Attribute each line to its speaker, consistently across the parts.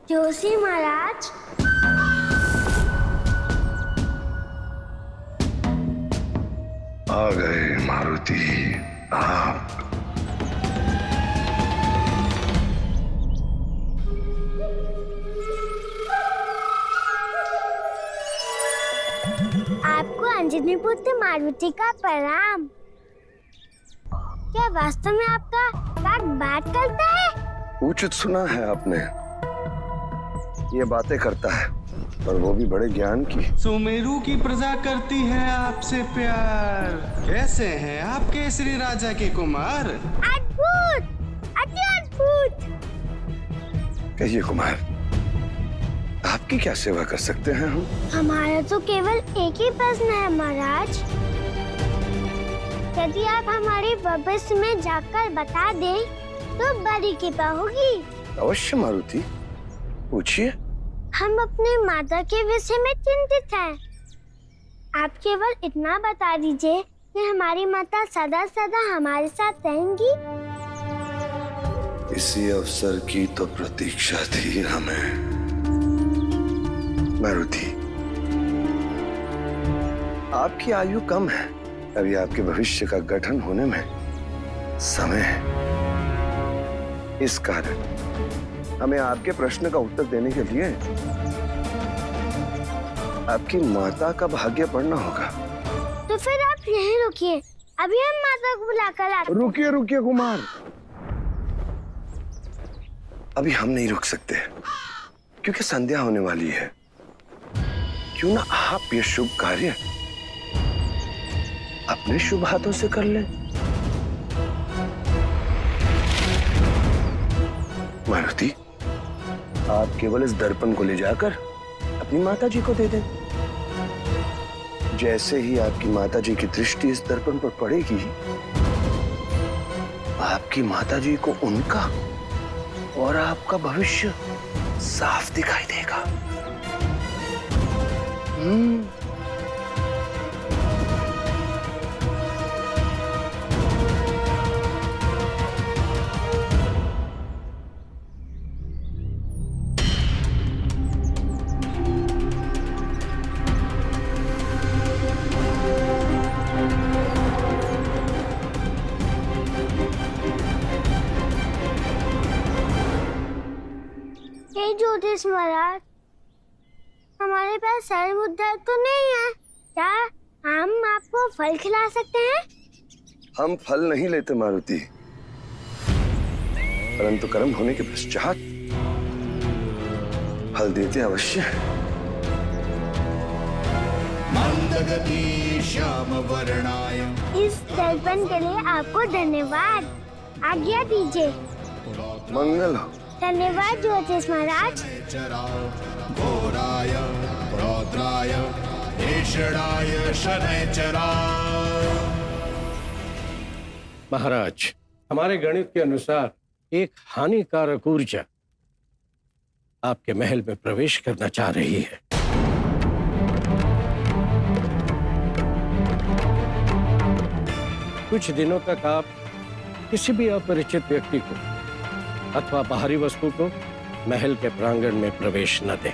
Speaker 1: जोशी महाराज।
Speaker 2: आ गए मारुति आप।
Speaker 1: आपको अंजनी पुत्र मारुति का प्रणाम। क्या वास्तव में आपका काक बात करता है?
Speaker 2: उचित सुना है आपने, ये बातें करता है और वो भी बड़े ज्ञान की।
Speaker 3: सुमेरु की प्रजा करती है आपसे प्यार। कैसे हैं आप केसरी राजा के कुमार?
Speaker 1: अद्भुत, अति अद्भुत।
Speaker 2: कहिए कुमार, आपकी क्या सेवा कर सकते हैं हम?
Speaker 1: हमारा तो केवल एक ही प्रश्न है महाराज। यदि आप हमारे भविष्य में जाकर बता दें तो बड़ी कृपा होगी।
Speaker 2: अवश्य मारुति, पूछिए।
Speaker 1: हम अपने माता के विषय में चिंतित हैं। आप केवल इतना बता दीजिए कि हमारी माता सदा सदा हमारे साथ रहेंगी।
Speaker 2: इसी अवसर की तो प्रतीक्षा थी हमें मारुति। आपकी आयु कम है, अभी आपके भविष्य का गठन होने में समय है। इस कारण हमें आपके प्रश्न का उत्तर देने के लिए आपकी माता का भाग्य पढ़ना होगा।
Speaker 1: तो फिर आप यहीं रुकिए, अभी हम माता को बुलाकर आते हैं।
Speaker 2: रुकिए रुकिए कुमार, अभी हम नहीं रुक सकते क्योंकि संध्या होने वाली है। क्यों ना आप ये शुभ कार्य अपने शुभ हाथों से कर लें। मारुति, आप केवल इस दर्पण को ले जाकर अपनी माता जी को दे दें। जैसे ही आपकी माता जी की दृष्टि इस दर्पण पर पड़ेगी, आपकी माता जी को उनका और आपका भविष्य साफ दिखाई देगा।
Speaker 1: हे ज्योतिष महाराज, हमारे पास सारे मुद्दा तो नहीं है। क्या हम आपको फल खिला सकते हैं?
Speaker 2: हम फल नहीं लेते मारुति, परंतु कर्म होने के पश्चात फल देते अवश्य हैं।
Speaker 4: मंदगति श्याम वर्णाय।
Speaker 1: इस दर्पण के लिए आपको धन्यवाद। आज्ञा दीजिए।
Speaker 2: मंगल हो।
Speaker 1: धन्यवाद ज्योतिष महाराज।
Speaker 4: घोराय रौद्राय भीषणाय शनैश्चराय।
Speaker 5: महाराज, हमारे गणित के अनुसार एक हानिकारक ऊर्जा आपके महल में प्रवेश करना चाह रही है। कुछ दिनों तक आप किसी भी अपरिचित व्यक्ति को अथवा बाहरी वस्तु को महल के प्रांगण में प्रवेश न दें।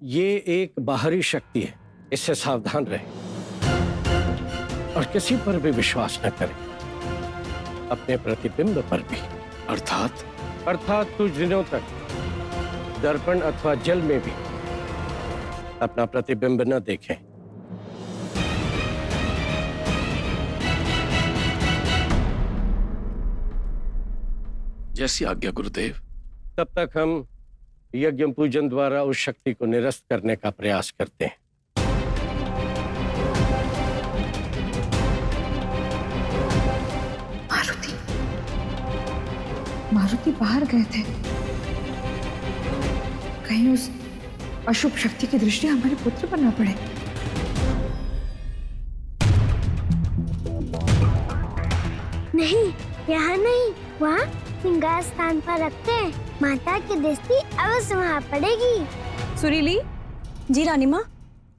Speaker 5: ये एक बाहरी शक्ति है, इससे सावधान रहें और किसी पर भी विश्वास न करें, अपने प्रतिबिंब पर भी। अर्थात कुछ दिनों तक दर्पण अथवा जल में भी अपना प्रतिबिंब न देखें।
Speaker 6: जैसी आज्ञा गुरुदेव।
Speaker 5: तब तक हम यज्ञ पूजन द्वारा उस शक्ति को निरस्त करने का प्रयास करते हैं।
Speaker 7: मारुति बाहर गए थे, कहीं उस अशुभ शक्ति की दृष्टि हमारे पुत्र पर न पड़े।
Speaker 1: नहीं, यहाँ नहीं, वहाँ सिंगार स्थान पर रखते हैं। माता की दृष्टि अवश्य वहाँ पड़ेगी।
Speaker 8: सुरीली जी। रानी माँ।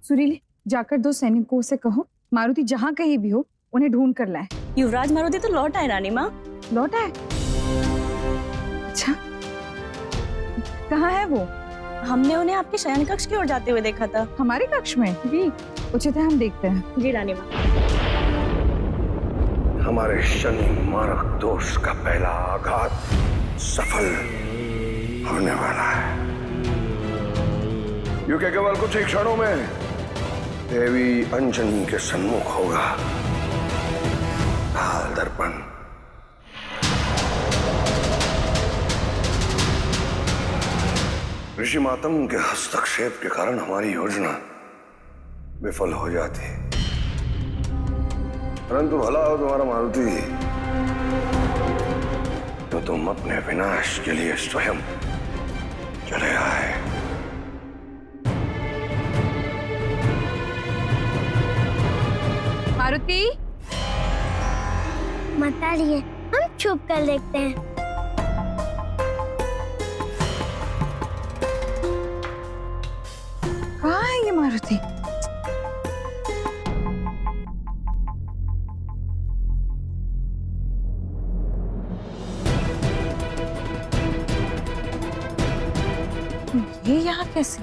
Speaker 7: सुरीली, जाकर 2 सैनिकों से कहो मारुति जहाँ कहीं भी हो उन्हें ढूंढ कर लाए।
Speaker 8: युवराज मारुति तो लौट आए रानी माँ।
Speaker 7: लौट आए? अच्छा, कहाँ है वो?
Speaker 8: हमने उन्हें आपके शयन कक्ष की ओर जाते हुए देखा था।
Speaker 7: हमारे कक्ष में?
Speaker 8: जी
Speaker 7: उचित है, हम देखते हैं।
Speaker 8: जी रानी माँ।
Speaker 2: हमारे शनि मारक दोष का पहला आघात सफल होने वाला है, क्योंकि केवल कुछ ही क्षणों में देवी अंजनी के सम्मुख होगा काल दर्पण। ऋषि मातंग के हस्तक्षेप के कारण हमारी योजना विफल हो जाती, परंतु भला हो तुम्हारा मारुति तो तुम अपने विनाश के लिए स्वयं चले आए।
Speaker 7: मारुति,
Speaker 1: माता लिए हम छुप कर देखते हैं।
Speaker 7: कहाँ है ये मारुति? ये यहाँ कैसे?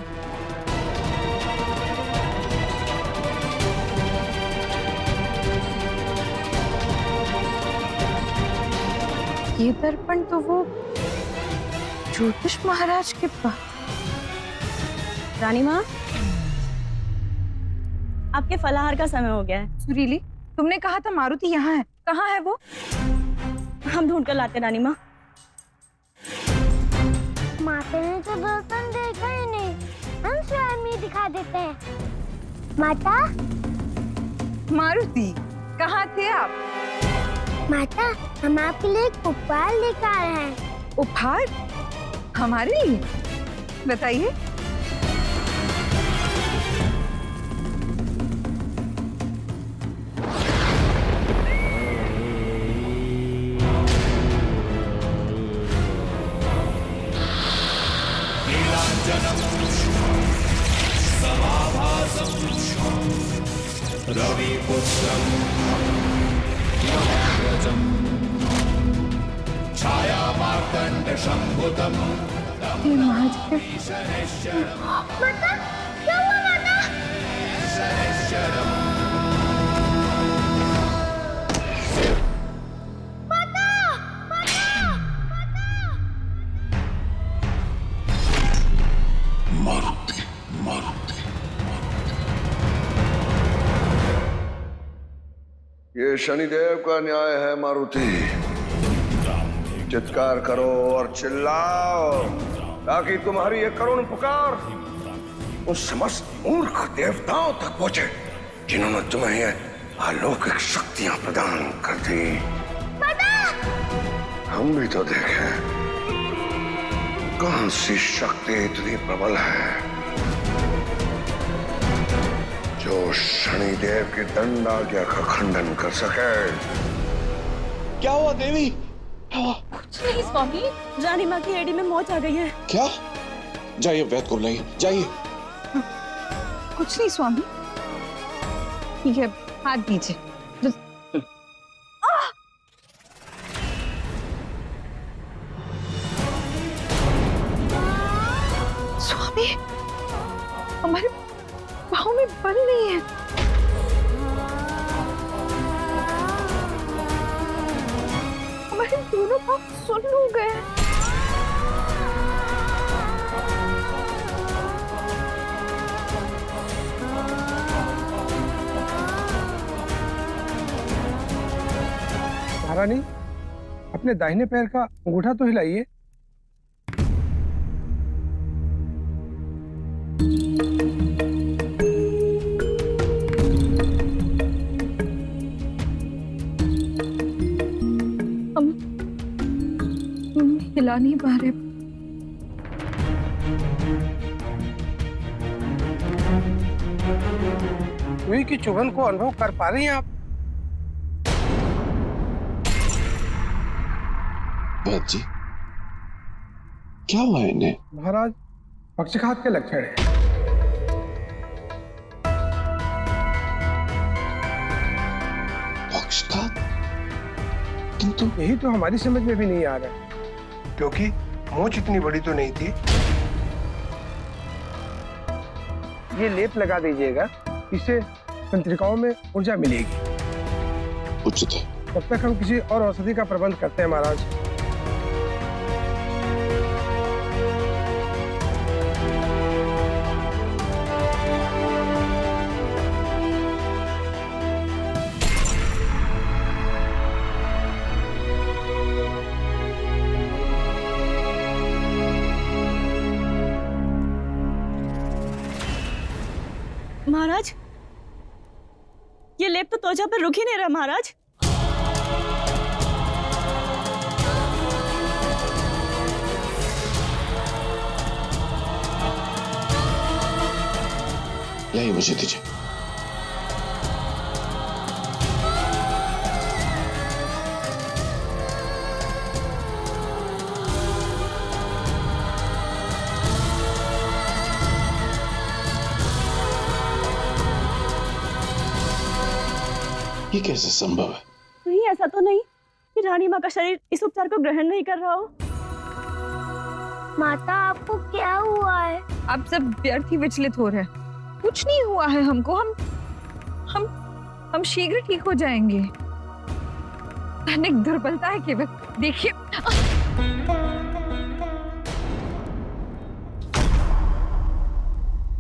Speaker 7: ये दर्पण तो वो ज्योतिष महाराज के पास।
Speaker 8: रानी माँ, आपके फलाहार का समय हो गया है।
Speaker 7: सुरीली, तुमने कहा था मारुति यहाँ है, कहाँ है वो?
Speaker 8: हम ढूंढ कर लाते रानी माँ।
Speaker 1: माता ने तो दर्पण देखा ही नहीं, हम स्वयं ही दिखा देते हैं। माता,
Speaker 7: मारुति, कहाँ थे आप?
Speaker 1: माता, हम आपके लिए एक उपहार लेकर आए हैं।
Speaker 7: उपहार? हमारे लिए? बताइए।
Speaker 4: रविपुत्रम् महाराजम् छायामार्तण्डशम्भुतम्
Speaker 7: हे महादेव।
Speaker 1: माता, क्या हुआ माता?
Speaker 4: मारुति मारुति
Speaker 2: ये शनिदेव का न्याय है मारुति। चित्कार करो और चिल्लाओ ताकि तुम्हारी ये करुण पुकार उन समस्त मूर्ख देवताओं तक पहुंचे जिन्होंने तुम्हें ये अलौकिक शक्तियां प्रदान कर दी। हम भी तो देखें कौन सी शक्ति इतनी प्रबल है जो शनिदेव की दंड आज्ञा का खंडन कर सके।
Speaker 6: क्या हुआ देवी? क्या हुआ?
Speaker 8: कुछ नहीं स्वामी, रानी माँ की एड़ी में मौत आ गई है।
Speaker 6: क्या? जाइए वैद्य को बुलाइए, जाइए।
Speaker 7: कुछ नहीं स्वामी। ठीक है, हाथ दीजिए। स्वामी, हमारे पाँव में बल नहीं है। हमारे दोनों पाँव सुन्न हो गए।
Speaker 9: महारानी, अपने दाहिने पैर का अंगूठा तो हिलाइए।
Speaker 7: हम हिला नहीं पा रहे।
Speaker 9: सुई की चुभन को अनुभव कर पा रही हैं आप?
Speaker 6: वैद्य जी, क्या हुआ है इन्हें?
Speaker 9: महाराज, पक्षघात के लक्षण हैं।
Speaker 6: पक्षघात? किंतु
Speaker 9: यही तो हमारी समझ में भी नहीं आ रहा है, क्योंकि मोच इतनी बड़ी तो नहीं थी। ये लेप लगा दीजिएगा, इससे तंत्रिकाओं में ऊर्जा मिलेगी।
Speaker 6: उचित है।
Speaker 9: तब तक हम किसी और औषधि का प्रबंध करते हैं महाराज।
Speaker 8: महाराज, ये लेप तो त्वचा पर रुक ही नहीं रहा महाराज।
Speaker 6: यही मुझे दीजिए। ये कैसे संभव है?
Speaker 8: नहीं, ऐसा तो नहीं कि रानी माँ का शरीर इस उपचार को ग्रहण नहीं कर रहा हो।
Speaker 1: माता, आपको क्या हुआ है?
Speaker 7: आप सब व्यर्थ ही विचलित हो रहे हैं। कुछ नहीं हुआ है हमको। हम शीघ्र ठीक हो जाएंगे। अनेक दुर्बलता है केवल। देखिए,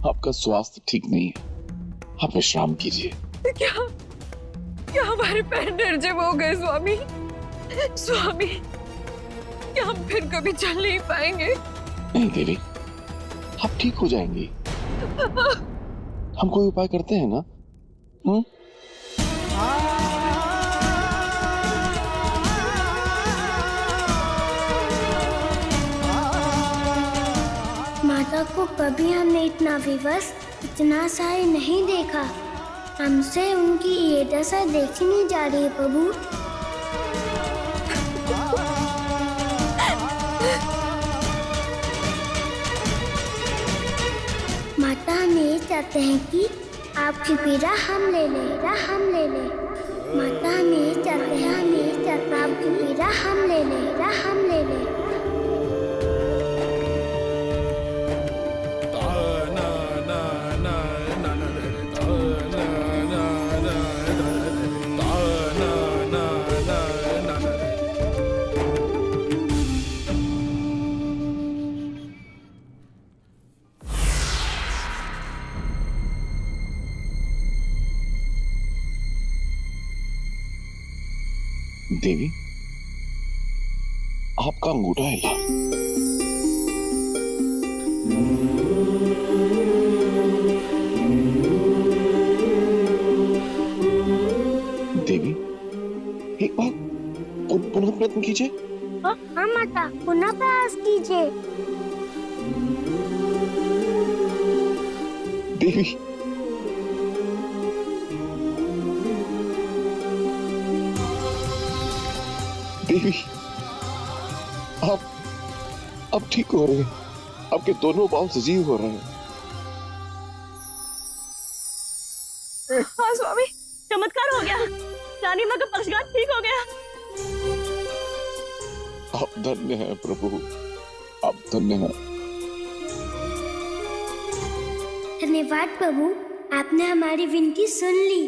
Speaker 6: आपका स्वास्थ्य ठीक नहीं है, आप विश्राम कीजिए।
Speaker 7: क्या हमारे पैर निर्जीव हो गए स्वामी? स्वामी, क्या हम फिर कभी चल नहीं पाएंगे?
Speaker 6: नहीं देवी, आप ठीक हो जाएंगी। हम कोई उपाय करते हैं ना?
Speaker 1: माता को कभी हमने इतना विवश, इतना सहाय नहीं देखा। हमसे उनकी ये दशा देखी नहीं जा रही है प्रभु। माता, हम ये चाहते हैं कि आपकी पीड़ा हम ले लें। माता, हम ये चाहते हैं आपकी पीड़ा हम ले लें।
Speaker 6: देवी, आपका अंगूठा हिला। देवी, एक बार पुनः प्रयत्न कीजिए।
Speaker 1: हाँ माता, पुनः प्रयास कीजिए।
Speaker 6: देवी, देवी, आप ठीक हो रहे हैं। आपके दोनों पांव सजीव हो रहे हैं।
Speaker 8: हाँ स्वामी, चमत्कार हो गया। रानी माँ का पक्षघात ठीक हो गया।
Speaker 6: आप धन्य हैं प्रभु, आप धन्य हैं।
Speaker 1: धन्यवाद प्रभु, आपने हमारी विनती सुन ली।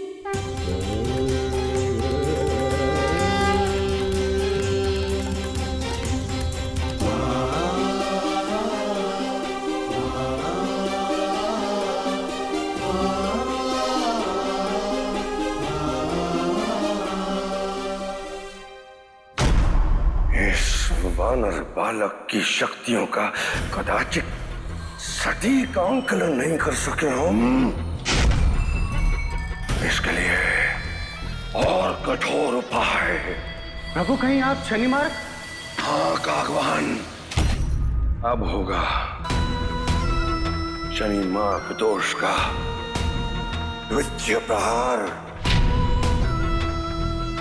Speaker 2: वानर बालक की शक्तियों का कदाचित सटीक आंकलन नहीं कर सके हम। इसके लिए और कठोर उपाय।
Speaker 3: प्रभु, कहीं आप शनि मार्ग?
Speaker 2: हाँ कागवान, अब होगा शनि मार्ग दोष का द्वितीय प्रहार।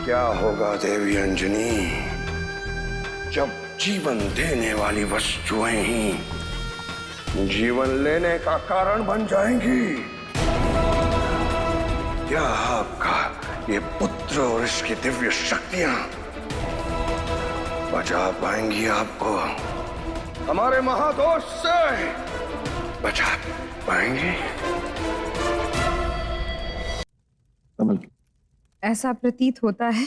Speaker 2: क्या होगा देवी अंजनी, जब जीवन देने वाली वस्तुएं ही जीवन लेने का कारण बन जाएंगी? क्या आपका ये पुत्र और इसकी दिव्य शक्तियां बचा पाएंगी आपको? हमारे महादोष से बचा पाएंगे?
Speaker 6: कमल,
Speaker 7: ऐसा प्रतीत होता है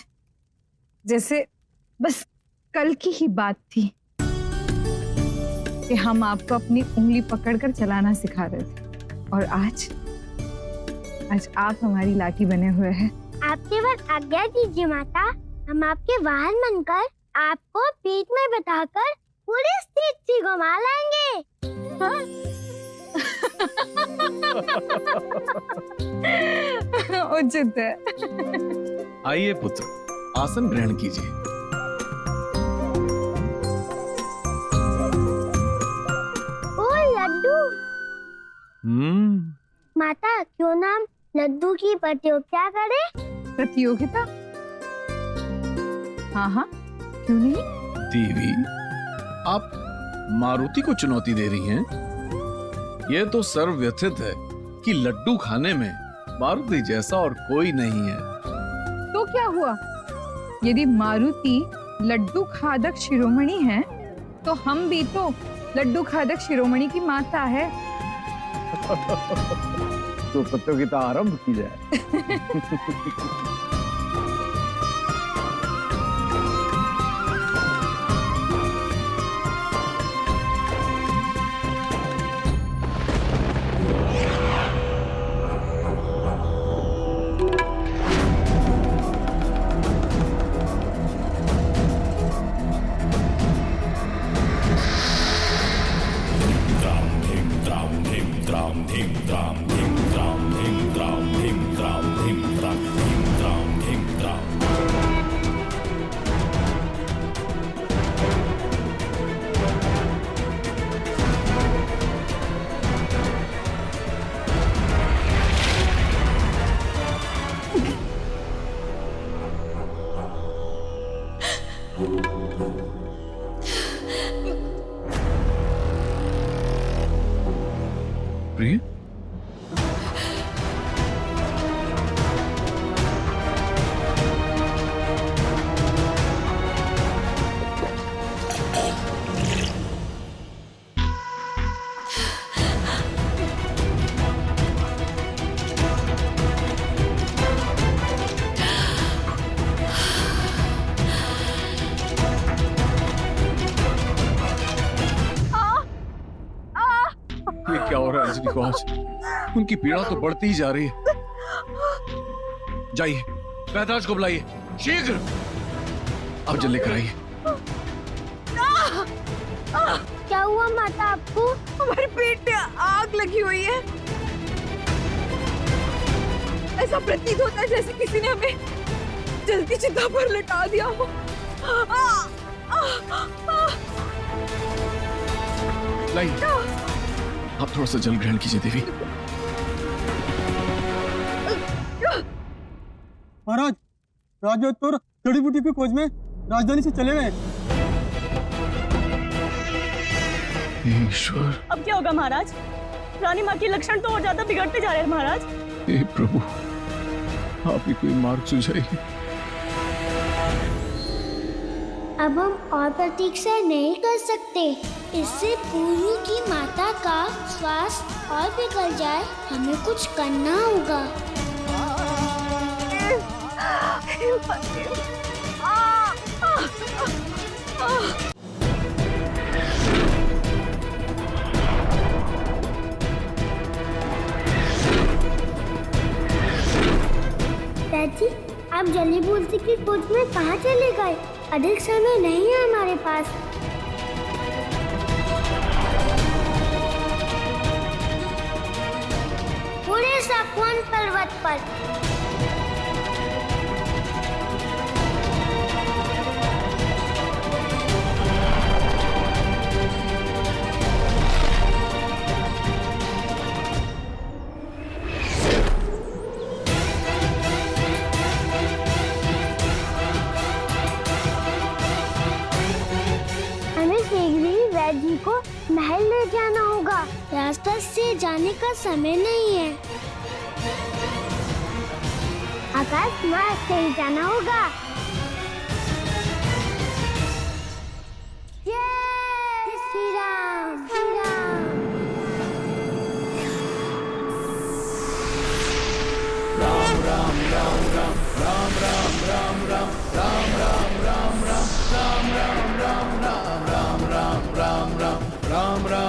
Speaker 7: जैसे बस कल की ही बात थी कि हम आपको अपनी उंगली पकड़कर चलाना सिखा रहे थे, और आज आप हमारी लाठी बने हुए हैं।
Speaker 1: आप केवल आज्ञा दीजिए माता, हम आपके वाहन बनकर आपको पीठ में बैठाकर पूरी स्थिति घुमा लाएंगे। हाँ?
Speaker 7: उचित है।
Speaker 10: आइए पुत्र, आसन ग्रहण कीजिए।
Speaker 1: ओ लड्डू। माता, क्यों नाम लड्डू की प्रतियोगिता करें?
Speaker 7: प्रतियोगिता? हाँ, क्यों नहीं?
Speaker 10: देवी, आप मारुति को चुनौती दे रही हैं? यह तो सर्वव्यथित है कि लड्डू खाने में मारुति जैसा और कोई नहीं है।
Speaker 7: तो क्या हुआ? यदि मारुति लड्डू खादक शिरोमणि है, तो हम भी तो लड्डू खादक शिरोमणि की माता है।
Speaker 9: तो प्रतियोगिता आरंभ की जाए।
Speaker 10: प्रिय, ये क्या हो रहा है रजनी को आज? उनकी पीड़ा तो बढ़ती ही जा रही है। जाइए, वैद्यराज को बुलाइए शीघ्र। अब जल्दी लेकर आइए।
Speaker 1: क्या हुआ माता आपको?
Speaker 7: हमारे पेट में आग लगी हुई है। ऐसा प्रतीत होता है जैसे किसी ने हमें जल्दी चिता पर लटा दिया हो।
Speaker 10: लाइए, आप थोड़ा सा जल ग्रहण कीजिए देवी।
Speaker 9: महाराज, राजोत्तर जड़ी बूटी की खोज में राजधानी से चले गए।
Speaker 10: ईश्वर,
Speaker 8: अब क्या होगा महाराज? रानी माँ के लक्षण तो और ज्यादा बिगड़ते जा रहे हैं महाराज।
Speaker 10: हे प्रभु, आप ही कोई मार्ग सुझाइए।
Speaker 1: अब हम और प्रतीक्षा नहीं कर सकते। इससे पूरू की माता का श्वास और बिगड़ जाए, हमें कुछ करना होगा। दादी, आप जली बूटी की खोज में कहाँ चले गए? अधिक समय नहीं है हमारे पास। पूरे साकवान पर्वत पर। जी को महल ले जाना होगा। रास्ता से जाने का समय नहीं है। आकाश मार्ग से ही जाना होगा। जय श्री राम।
Speaker 10: राम राम